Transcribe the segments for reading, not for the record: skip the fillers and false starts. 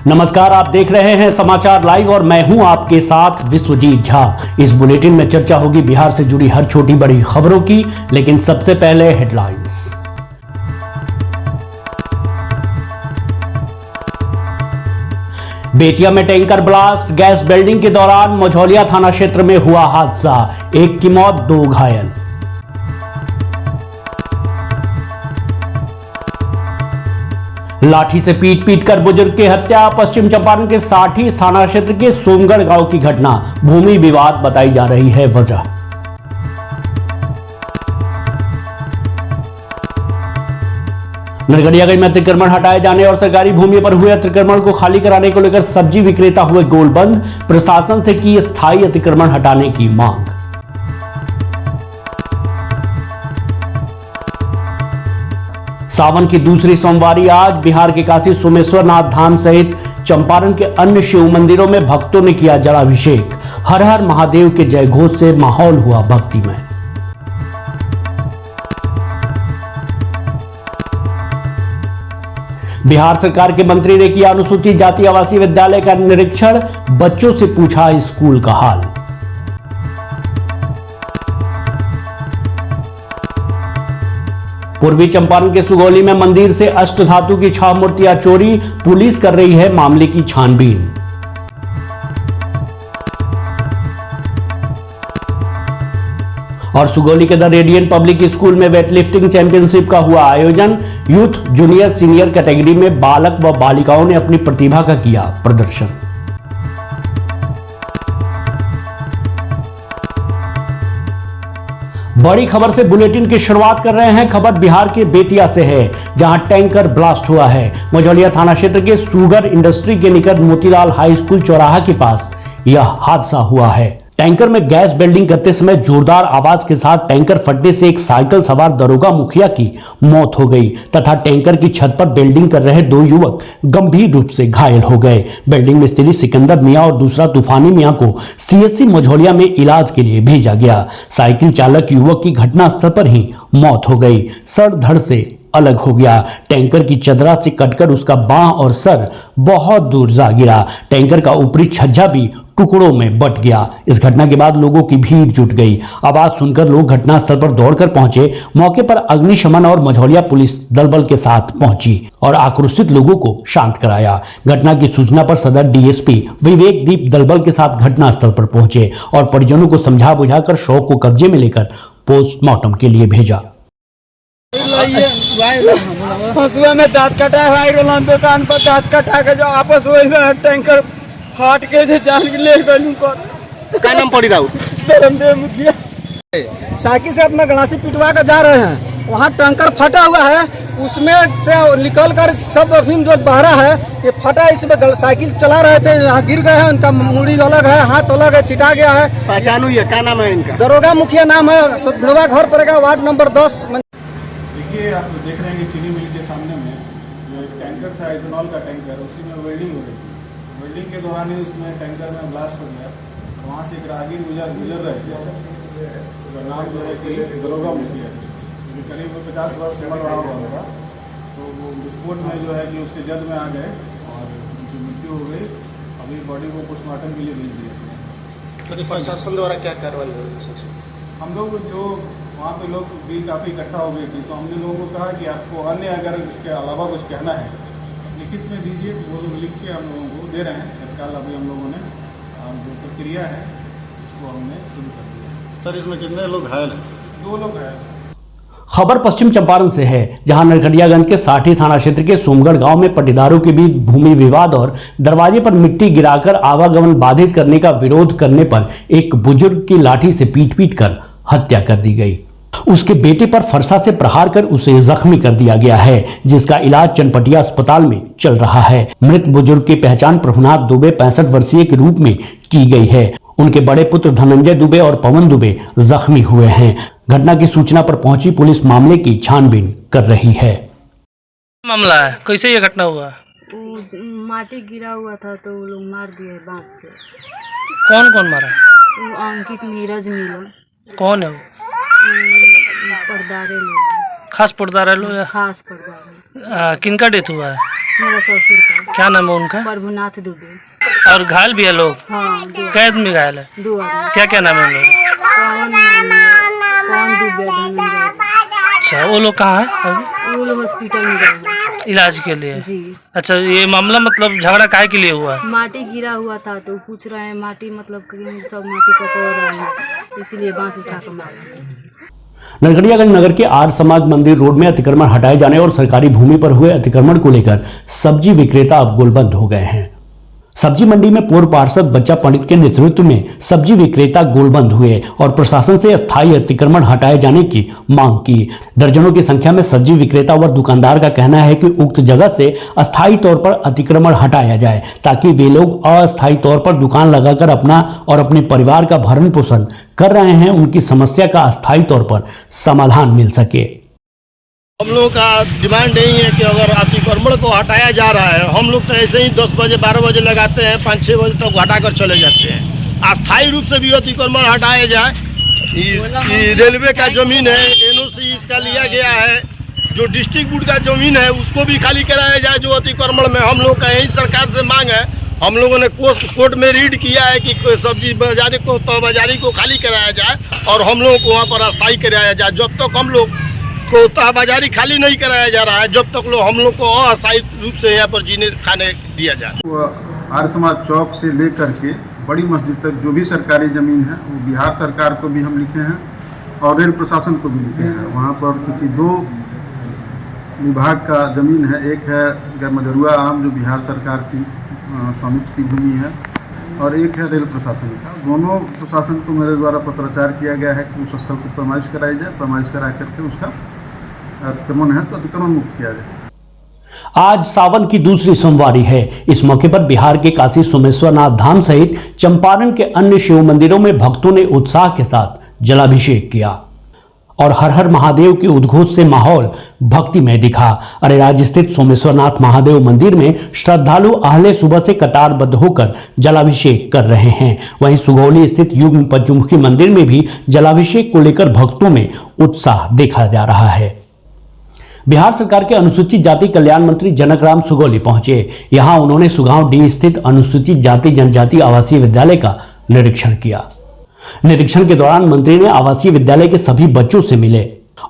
नमस्कार, आप देख रहे हैं समाचार लाइव और मैं हूं आपके साथ विश्वजीत झा। इस बुलेटिन में चर्चा होगी बिहार से जुड़ी हर छोटी बड़ी खबरों की, लेकिन सबसे पहले हेडलाइंस। बेतिया में टैंकर ब्लास्ट, गैस वेल्डिंग के दौरान मझौलिया थाना क्षेत्र में हुआ हादसा, एक की मौत, 2 घायल। लाठी से पीट पीट कर बुजुर्ग की हत्या, पश्चिम चंपारण के साठी थाना क्षेत्र के सोमगढ़ गांव की घटना, भूमि विवाद बताई जा रही है वजह। नरकटियागंज में अतिक्रमण हटाए जाने और सरकारी भूमि पर हुए अतिक्रमण को खाली कराने को लेकर सब्जी विक्रेता हुए गोलबंद, प्रशासन से की स्थायी अतिक्रमण हटाने की मांग। सावन की दूसरी सोमवारी आज बिहार के काशी सोमेश्वरनाथ धाम सहित चंपारण के अन्य शिव मंदिरों में भक्तों ने किया जलाभिषेक। हर हर महादेव के जय घोष से माहौल हुआ भक्तिमय। बिहार सरकार के मंत्री ने किया अनुसूचित जाति आवासीय विद्यालय का निरीक्षण, बच्चों से पूछा स्कूल का हाल। पूर्वी चंपारण के सुगौली में मंदिर से अष्टधातु की 6 मूर्तियां चोरी, पुलिस कर रही है मामले की छानबीन। और सुगौली के द रेडियंट पब्लिक स्कूल में वेटलिफ्टिंग चैंपियनशिप का हुआ आयोजन, यूथ, जूनियर, सीनियर कैटेगरी में बालक व बालिकाओं ने अपनी प्रतिभा का किया प्रदर्शन। बड़ी खबर से बुलेटिन की शुरुआत कर रहे हैं। खबर बिहार के बेतिया से है, जहां टैंकर ब्लास्ट हुआ है। मझौलिया थाना क्षेत्र के सुगर इंडस्ट्री के निकट मोतीलाल हाई स्कूल चौराहा के पास यह हादसा हुआ है। टैंकर में गैस वेल्डिंग करते समय जोरदार आवाज के साथ टैंकर फटने से एक साइकिल सवार दरोगा मुखिया की मौत हो गई तथा टैंकर की छत पर वेल्डिंग कर रहे 2 युवक गंभीर रूप से घायल हो गए। वेल्डिंग मिस्त्री सिकंदर मियां और दूसरा तूफानी मियां को सीएचसी मझौलिया में इलाज के लिए भेजा गया। साइकिल चालक युवक की घटनास्थल पर ही मौत हो गई, सर धड़ से अलग हो गया। टैंकर की चदरा से कटकर उसका बांह और सर बहुत दूर जा गिरा। टैंकर का ऊपरी छज्जा भी टुकड़ों में बट गया। इस घटना के बाद लोगों की भीड़ जुट गई। आवाज सुनकर लोग घटनास्थल पर दौड़कर पहुंचे। मौके पर अग्निशमन और मझौलिया पुलिस दल बल के साथ पहुंची और आक्रोशित लोगों को शांत कराया। घटना की सूचना पर सदर डीएसपी विवेक दीप दलबल के साथ घटनास्थल पर पहुंचे और परिजनों को समझा बुझाकर शव को कब्जे में लेकर पोस्टमार्टम के लिए भेजा। हसुआ में दांत कटा है, दुकान पर दांत कटा के जो आपस हुए टैंकर फाट के जान के ले गए। क्या नाम पड़ी राउत? धर्मदेव मुखिया। साइकिल से अपना गलासी पिटवा कर जा रहे हैं, वहाँ टैंकर फटा हुआ है, उसमें से निकल कर सब अफीम जो बहरा है ये फटा। इसमें साइकिल चला रहे थे, यहाँ गिर गए हैं, उनका मुड़ी अलग है, हाथ अलग है, छिटा गया है। पहचान हुई है? क्या नाम है इनका? दरोगा मुखिया नाम है, सदगुणवा घर पड़ेगा, वार्ड नंबर 10। देखिए, आप देख रहे हैं कि चीनी मिल के सामने में जो एक टैंकर था इथेनॉल का टैंकर, उसी में वेल्डिंग हो रही थी। वेल्डिंग के दौरान ही उसमें टैंकर में ब्लास्ट हो गया। वहाँ से एक राहगीर गुजर रहे थे, उसका नाम जो है कि दरोगा मुखिया, जो करीब 50 वर्ष उम्र रहा होगा। तो वो विस्फोट में जो है कि उसके जद में आ गए और उनकी मृत्यु हो गई। अभी बॉडी को पोस्टमार्टम के लिए भेज दिया। तो प्रशासन द्वारा क्या कार्रवाई हुई? हम लोग जो वहाँ पे लोग भी काफ़ी इकट्ठा हो गए थे, तो हमने लोगों को कहा कि आपको अन्य अगर इसके अलावा कुछ कहना है लिखित में दीजिए। वो लोग लिख के हम लोगों को दे रहे हैं। तत्काल अभी हम लोगों ने जो प्रक्रिया है उसको हमने शुरू कर दिया। सर, इसमें कितने लोग घायल हैं? 2 लोग घायल। खबर पश्चिम चंपारण से है, जहां नरकटियागंज के साठी थाना क्षेत्र के सोमगढ़ गांव में पट्टीदारों के बीच भूमि विवाद और दरवाजे पर मिट्टी गिराकर आवागमन बाधित करने का विरोध करने पर एक बुजुर्ग की लाठी से पीट पीट कर हत्या कर दी गई। उसके बेटे पर फरसा से प्रहार कर उसे जख्मी कर दिया गया है, जिसका इलाज चनपटिया अस्पताल में चल रहा है। मृत बुजुर्ग की पहचान प्रभुनाथ दुबे 65 वर्षीय के रूप में की गई है। उनके बड़े पुत्र धनंजय दुबे और पवन दुबे जख्मी हुए हैं। घटना की सूचना पर पहुंची पुलिस मामले की छानबीन कर रही है। मामला है, कैसे ये घटना हुआ? माटी गिरा हुआ था तो वो लोग मार दिए बांस से। कौन कौन मारा? वो अंकित, नीरज, मिलन। कौन है वो? पर्दारे लोग, खास पर्दारे लोग या खास पर्दारे। किनका डेथ हुआ है? मेरा ससुर का। क्या नाम है उनका? प्रभुनाथ दुबे। और घायल भी है लोग? हाँ, कै आदमी घायल है? 2 आदमी। क्या क्या नाम है उन लोगों? कौन दुबे धनंजय। अच्छा, वो लोग कहाँ है अभी? वो लोग हॉस्पिटल में गए हैं। इलाज के लिए? जी। अच्छा, ये मामला मतलब झगड़ा काहे के लिए हुआ है? माटी गिरा हुआ था तो पूछ रहे हैं माटी मतलब कि सब माटी का तोड़ रहे हैं, इसलिए बांस उठा कर मारते हैं। नरकटियागंज नगर के आर्य समाज मंदिर रोड में अतिक्रमण हटाए जाने और सरकारी भूमि पर हुए अतिक्रमण को लेकर सब्जी विक्रेता अब गोलबंद हो गए हैं। सब्जी मंडी में पूर्व पार्षद बच्चा पंडित के नेतृत्व में सब्जी विक्रेता गोलबंद हुए और प्रशासन से अस्थायी अतिक्रमण हटाए जाने की मांग की। दर्जनों की संख्या में सब्जी विक्रेता व दुकानदार का कहना है कि उक्त जगह से अस्थायी तौर पर अतिक्रमण हटाया जाए ताकि वे लोग अस्थायी तौर पर दुकान लगाकर अपना और अपने परिवार का भरण पोषण कर रहे हैं, उनकी समस्या का अस्थायी तौर पर समाधान मिल सके। हम लोग का डिमांड यही है कि अगर अतिक्रमण को हटाया जा रहा है, हम लोग तो ऐसे ही 10 बजे 12 बजे लगाते हैं, 5-6 बजे तक हटाकर चले जाते हैं। अस्थायी रूप से भी अतिक्रमण हटाया जाए। ये रेलवे का जमीन है, NOC इसका लिया गया है। जो डिस्ट्रिक्ट बोर्ड का जमीन है उसको भी खाली कराया जाए। जो अतिक्रमण में हम लोग का यही सरकार से मांग है। हम लोगों ने कोर्ट में रीड किया है कि सब्जी बाजारी को खाली कराया जाए और हम लोगों को वहाँ पर अस्थायी कराया जाए। जब तक हम लोग को बाजारी खाली नहीं कराया जा रहा है, जब तक हम लोग को अस्थायी रूप से यहाँ पर जीने खाने दिया जाए। आर्य समाज चौक से लेकर के बड़ी मस्जिद तक जो भी सरकारी ज़मीन है वो बिहार सरकार को भी हम लिखे हैं और रेल प्रशासन को भी लिखे हैं। वहाँ पर क्योंकि 2 विभाग का ज़मीन है, एक है गैरमजरुआ आम जो बिहार सरकार की स्वामित्व की भूमि है और एक है रेल प्रशासन का। दोनों प्रशासन को मेरे द्वारा पत्राचार किया गया है कि उस स्थल को पैमाइश कराई जाए, पैमाइश करा करके उसका अतिक्रमण है तो अतिक्रमण मुक्त किया जाए। आज सावन की दूसरी सोमवारी है। इस मौके पर बिहार के काशी सोमेश्वरनाथ धाम सहित चंपारण के अन्य शिव मंदिरों में भक्तों ने उत्साह के साथ जलाभिषेक किया और हर हर महादेव के उद्घोष से माहौल भक्ति में दिखा। अरेराज स्थित सोमेश्वरनाथ महादेव मंदिर में श्रद्धालु अहले सुबह से कतारबद्ध होकर जलाभिषेक कर रहे हैं। वहीं सुगौली स्थित युग्म पंचमुखी मंदिर में भी जलाभिषेक को लेकर भक्तों में उत्साह देखा जा रहा है। बिहार सरकार के अनुसूचित जाति कल्याण मंत्री जनकराम सुगौली पहुंचे। यहां उन्होंने सुगांव डी स्थित अनुसूचित जाति जनजाति आवासीय विद्यालय का निरीक्षण किया। निरीक्षण के दौरान मंत्री ने आवासीय विद्यालय के सभी बच्चों से मिले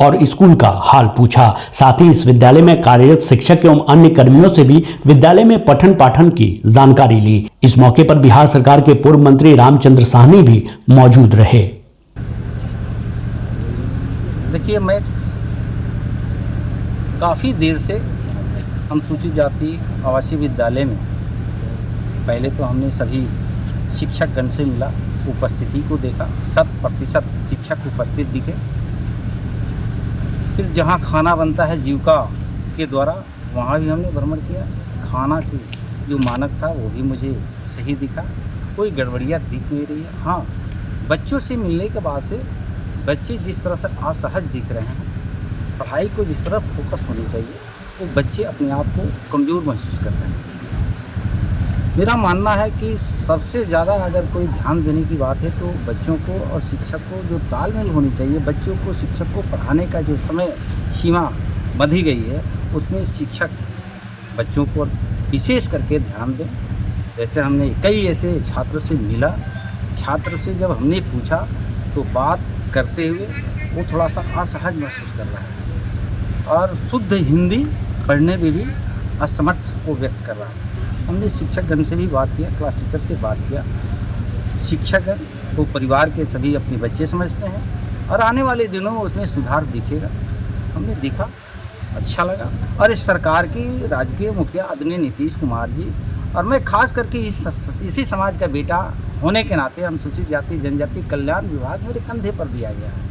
और स्कूल का हाल पूछा। साथ ही इस विद्यालय में कार्यरत शिक्षक एवं अन्य कर्मियों से भी विद्यालय में पठन पाठन की जानकारी ली। इस मौके पर बिहार सरकार के पूर्व मंत्री रामचंद्र साहनी भी मौजूद रहे। देखिए, मैं काफ़ी देर से अनुसूचित जाति आवासीय विद्यालय में पहले तो हमने सभी शिक्षकगण से मिला, उपस्थिति को देखा, 100% शिक्षक उपस्थित दिखे। फिर जहां खाना बनता है जीविका के द्वारा वहां भी हमने भ्रमण किया। खाना की जो मानक था वो भी मुझे सही दिखा, कोई गड़बड़ियाँ दिख नहीं रही है। हाँ, बच्चों से मिलने के बाद से बच्चे जिस तरह से असहज दिख रहे हैं, पढ़ाई को जिस तरह फोकस होनी चाहिए, वो बच्चे अपने आप को कमज़ोर महसूस कर रहे हैं। मेरा मानना है कि सबसे ज़्यादा अगर कोई ध्यान देने की बात है तो बच्चों को और शिक्षक को जो तालमेल होनी चाहिए, बच्चों को शिक्षक को पढ़ाने का जो समय सीमा बंधी गई है उसमें शिक्षक बच्चों को विशेष करके ध्यान दें। जैसे हमने कई ऐसे छात्रों से मिला, छात्र से जब हमने पूछा तो बात करते हुए वो थोड़ा सा असहज महसूस कर रहा है और शुद्ध हिंदी पढ़ने में भी असमर्थ को व्यक्त कर रहा है। हमने शिक्षकगण से भी बात किया, क्लास टीचर से बात किया। शिक्षकगण को परिवार के सभी अपने बच्चे समझते हैं और आने वाले दिनों में उसमें सुधार दिखेगा। हमने देखा, अच्छा लगा। और इस सरकार की राजकीय मुखिया आदरणीय नीतीश कुमार जी और मैं खास करके इसी समाज का बेटा होने के नाते अनुसूचित जाति जनजाति कल्याण विभाग मेरे कंधे पर दिया गया है,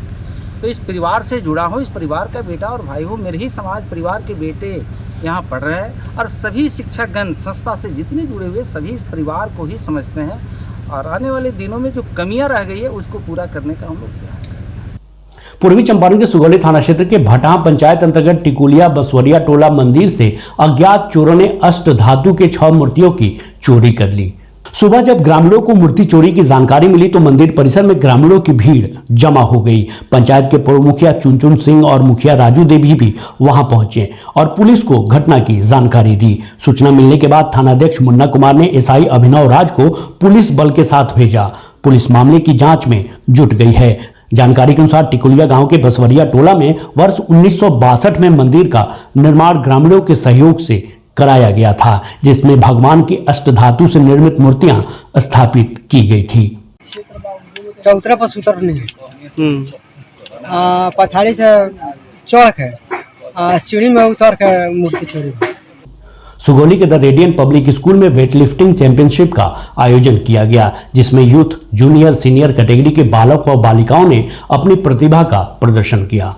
तो इस परिवार से जुड़ा हो, इस परिवार का बेटा और भाई हो, मेरे ही समाज परिवार के बेटे यहाँ पढ़ रहे हैं और सभी शिक्षकगण संस्था से जितने जुड़े हुए सभी इस परिवार को ही समझते हैं और आने वाले दिनों में जो कमियां रह गई है उसको पूरा करने का हम लोग प्रयास करेंगे। पूर्वी चंपारण के सुगौली थाना क्षेत्र के भटाह पंचायत अंतर्गत टिकुलिया बसवरिया टोला मंदिर से अज्ञात चोरों ने अष्ट धातु के 6 मूर्तियों की चोरी कर ली। सुबह जब ग्रामीणों को मूर्ति चोरी की जानकारी मिली तो मंदिर परिसर में ग्रामीणों की भीड़ जमा हो गई। पंचायत के पूर्व मुखिया चुनचुन सिंह और मुखिया राजू देवी भी वहां पहुंचे और पुलिस को घटना की जानकारी दी। सूचना मिलने के बाद थानाध्यक्ष मुन्ना कुमार ने एसआई अभिनव राज को पुलिस बल के साथ भेजा। पुलिस मामले की जांच में जुट गई है। जानकारी के अनुसार टिकुलिया गांव के बसवरिया टोला में वर्ष 1962 में मंदिर का निर्माण ग्रामीणों के सहयोग से कराया गया था, जिसमें भगवान की अष्टधातु से निर्मित मूर्तियां स्थापित की गई थी। चौतरा पर सुतर नहीं पथारी से चौक है, सीढ़ी में उतर के मूर्ति चोरी। सुगौली के द रेडियंट पब्लिक स्कूल में वेट लिफ्टिंग चैंपियनशिप का आयोजन किया गया, जिसमें यूथ, जूनियर, सीनियर कैटेगरी के बालक और बालिकाओं ने अपनी प्रतिभा का प्रदर्शन किया।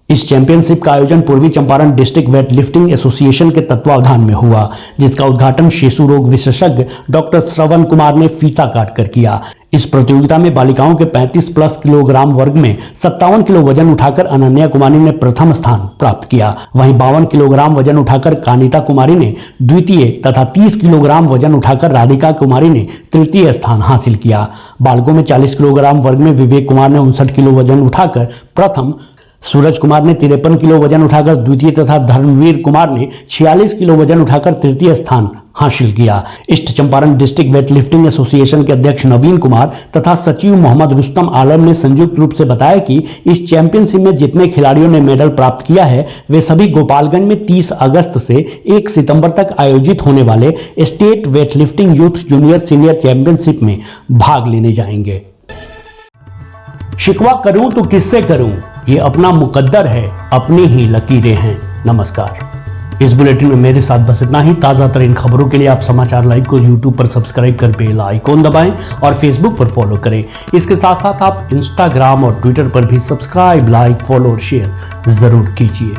इस चैंपियनशिप का आयोजन पूर्वी Champaran district weight lifting association के तत्वावधान में हुआ, जिसका उद्घाटन शिशु रोग विशेषज्ञ डॉक्टर श्रवण कुमार ने फीता काटकर किया। इस प्रतियोगिता में बालिकाओं के 35+ किलोग्राम वर्ग में 57 किलो वजन उठाकर अनन्या कुमारी ने प्रथम स्थान प्राप्त किया। वहीं 52 किलोग्राम वजन उठाकर कानिता कुमारी ने द्वितीय तथा 30 किलोग्राम वजन उठाकर राधिका कुमारी ने तृतीय स्थान हासिल किया। बालकों में 40 किलोग्राम वर्ग में विवेक कुमार ने 59 किलो वजन उठाकर प्रथम, सूरज कुमार ने 53 किलो वजन उठाकर द्वितीय तथा धर्मवीर कुमार ने 46 किलो वजन उठाकर तृतीय स्थान हासिल किया। East Champaran district weight lifting association के अध्यक्ष नवीन कुमार तथा सचिव मोहम्मद रुस्तम आलम ने संयुक्त रूप से बताया कि इस चैंपियनशिप में जितने खिलाड़ियों ने मेडल प्राप्त किया है वे सभी गोपालगंज में 30 अगस्त से 1 सितंबर तक आयोजित होने वाले state weight lifting youth, junior, senior championship में भाग लेने जाएंगे। शिकवा करूं तो किससे करूं, ये अपना मुकद्दर है, अपनी ही लकीरें हैं। नमस्कार। इस बुलेटिन में मेरे साथ बस इतना ही। ताज़ा तरीन खबरों के लिए आप समाचार लाइव को यूट्यूब पर सब्सक्राइब कर बेल आइकॉन दबाएं और फेसबुक पर फॉलो करें। इसके साथ साथ आप इंस्टाग्राम और ट्विटर पर भी सब्सक्राइब, लाइक, फॉलो और शेयर जरूर कीजिए।